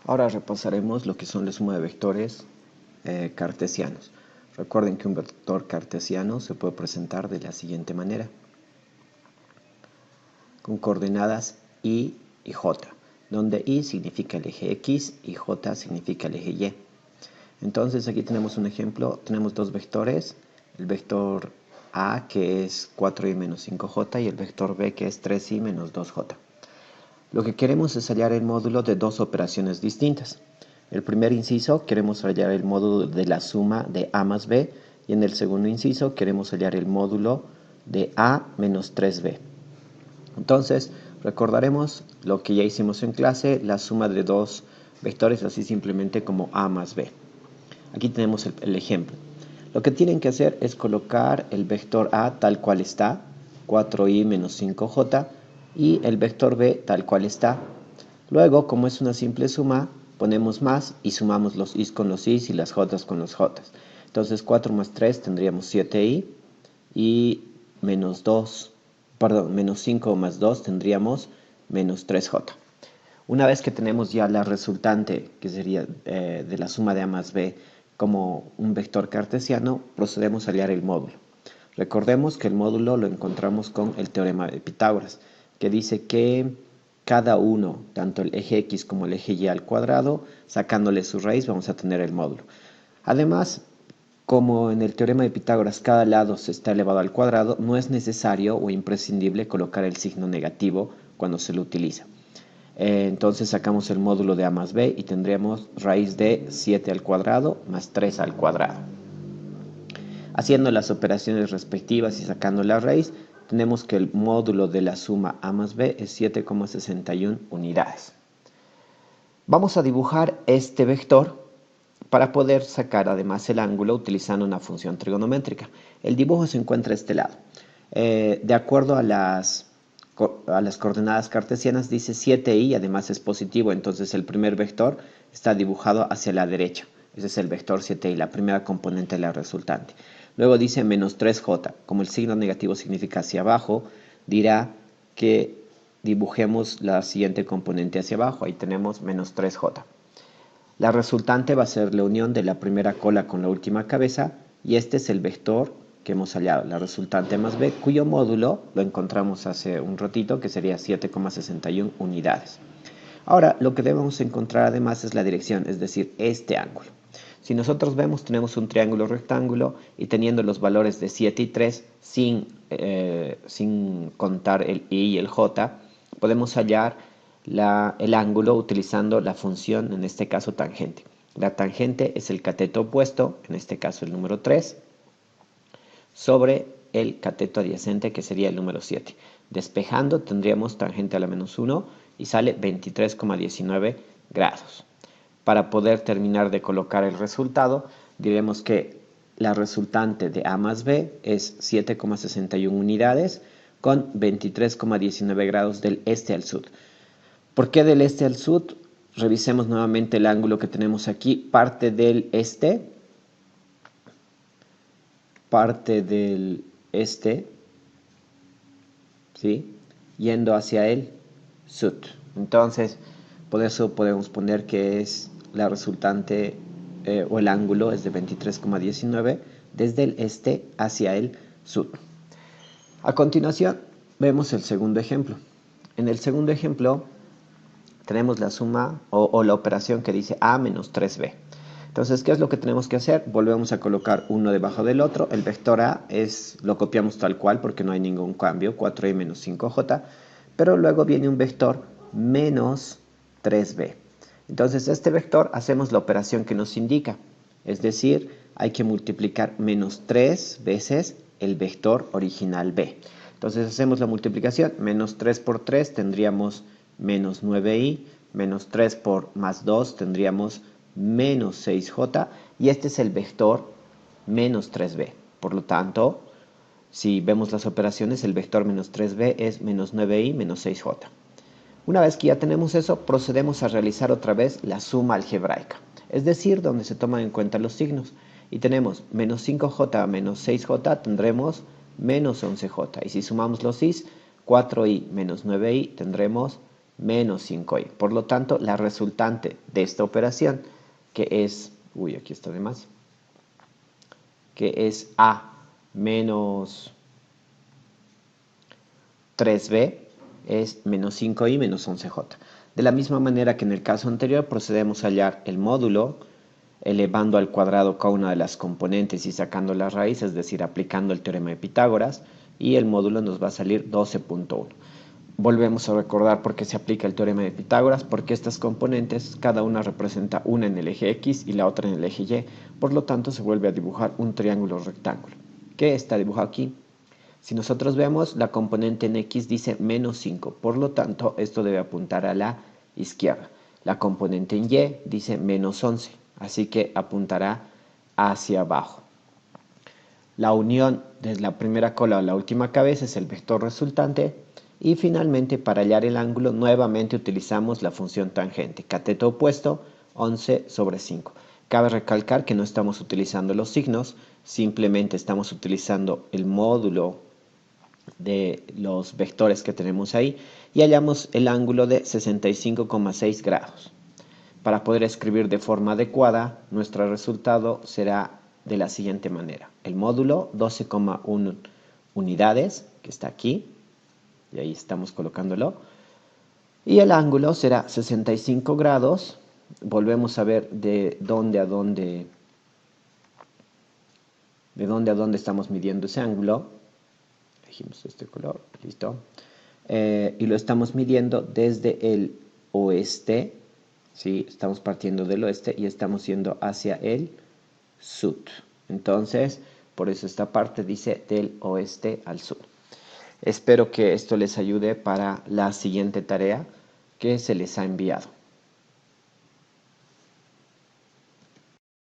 Ahora repasaremos lo que son la suma de vectores cartesianos. Recuerden que un vector cartesiano se puede presentar de la siguiente manera, con coordenadas y j, donde y significa el eje x y j significa el eje y. Entonces aquí tenemos un ejemplo, tenemos dos vectores, el vector a que es 4y menos 5j y el vector b que es 3y menos 2j. Lo que queremos es hallar el módulo de dos operaciones distintas. El primer inciso queremos hallar el módulo de la suma de a más b y en el segundo inciso queremos hallar el módulo de a menos 3b. Entonces recordaremos lo que ya hicimos en clase, la suma de dos vectores así simplemente como a más b. Aquí tenemos el ejemplo. Lo que tienen que hacer es colocar el vector a tal cual está, 4y menos 5j, y el vector b tal cual está. Luego, como es una simple suma, ponemos más y sumamos los i's con los i's y las j's con los j's. Entonces 4 más 3 tendríamos 7y y menos 5 más 2 tendríamos menos 3j. Una vez que tenemos ya la resultante, que sería de la suma de a más b, como un vector cartesiano, procedemos a hallar el módulo. Recordemos que el módulo lo encontramos con el teorema de Pitágoras, que dice que cada uno, tanto el eje x como el eje y al cuadrado, sacándole su raíz, vamos a tener el módulo. Además, como en el teorema de Pitágoras cada lado se está elevado al cuadrado, no es necesario o imprescindible colocar el signo negativo cuando se lo utiliza. Entonces sacamos el módulo de a más b y tendríamos raíz de 7 al cuadrado más 3 al cuadrado. Haciendo las operaciones respectivas y sacando la raíz, tenemos que el módulo de la suma a más b es 7,61 unidades. Vamos a dibujar este vector para poder sacar además el ángulo utilizando una función trigonométrica. El dibujo se encuentra a este lado. De acuerdo a las coordenadas cartesianas dice 7y y además es positivo, entonces el primer vector está dibujado hacia la derecha. Ese es el vector 7y, la primera componente de la resultante. Luego dice menos 3j, como el signo negativo significa hacia abajo, dirá que dibujemos la siguiente componente hacia abajo, ahí tenemos menos 3j. La resultante va a ser la unión de la primera cola con la última cabeza y este es el vector que hemos hallado, la resultante más b, cuyo módulo lo encontramos hace un ratito, que sería 7,61 unidades. Ahora, lo que debemos encontrar además es la dirección, es decir, este ángulo. Si nosotros vemos, tenemos un triángulo rectángulo y teniendo los valores de 7 y 3, sin contar el i y el j, podemos hallar el ángulo utilizando la función, en este caso tangente. La tangente es el cateto opuesto, en este caso el número 3, sobre el cateto adyacente, que sería el número 7. Despejando tendríamos tangente a la menos 1 y sale 23,19 grados. Para poder terminar de colocar el resultado, diremos que la resultante de a más b es 7,61 unidades con 23,19 grados del este al sur. ¿Por qué del este al sur? Revisemos nuevamente el ángulo que tenemos aquí. Parte del este, ¿sí? Yendo hacia el sur. Entonces, por eso podemos poner que es la resultante o el ángulo es de 23,19 desde el este hacia el sur. A continuación, vemos el segundo ejemplo. En el segundo ejemplo, tenemos la suma o la operación que dice a menos 3b. Entonces, ¿qué es lo que tenemos que hacer? Volvemos a colocar uno debajo del otro. El vector a lo copiamos tal cual porque no hay ningún cambio, 4y menos 5j. Pero luego viene un vector menos 3b. Entonces, este vector hacemos la operación que nos indica. Es decir, hay que multiplicar menos 3 veces el vector original b. Entonces, hacemos la multiplicación. Menos 3 por 3 tendríamos menos 9y, menos 3 por más 2 tendríamos menos 6j, y este es el vector menos 3b. Por lo tanto, si vemos las operaciones, el vector menos 3b es menos 9y menos 6j. Una vez que ya tenemos eso, procedemos a realizar otra vez la suma algebraica, es decir, donde se toman en cuenta los signos. Y tenemos menos 5j menos 6j, tendremos menos 11j. Y si sumamos los i's, 4y menos 9y, tendremos menos 5i. Por lo tanto, la resultante de esta operación, que es, aquí está de más, que es a menos 3b, es menos 5i menos 11j. De la misma manera que en el caso anterior, procedemos a hallar el módulo, elevando al cuadrado cada una de las componentes y sacando la raíz, es decir, aplicando el teorema de Pitágoras, y el módulo nos va a salir 12.1. Volvemos a recordar por qué se aplica el teorema de Pitágoras, porque estas componentes, cada una representa una en el eje X y la otra en el eje Y, por lo tanto se vuelve a dibujar un triángulo rectángulo, que está dibujado aquí. Si nosotros vemos, la componente en X dice menos 5, por lo tanto esto debe apuntar a la izquierda. La componente en Y dice menos 11, así que apuntará hacia abajo. La unión de la primera cola a la última cabeza es el vector resultante. Y finalmente, para hallar el ángulo, nuevamente utilizamos la función tangente. Cateto opuesto, 11 sobre 5. Cabe recalcar que no estamos utilizando los signos, simplemente estamos utilizando el módulo de los vectores que tenemos ahí y hallamos el ángulo de 65,6 grados. Para poder escribir de forma adecuada, nuestro resultado será de la siguiente manera. El módulo 12,1 unidades, que está aquí, y ahí estamos colocándolo, y el ángulo será 65 grados. Volvemos a ver de dónde a dónde estamos midiendo ese ángulo. Elegimos este color, listo. Y lo estamos midiendo desde el oeste, ¿sí? Estamos partiendo del oeste y estamos yendo hacia el sur. Entonces, por eso esta parte dice del oeste al sur. Espero que esto les ayude para la siguiente tarea que se les ha enviado.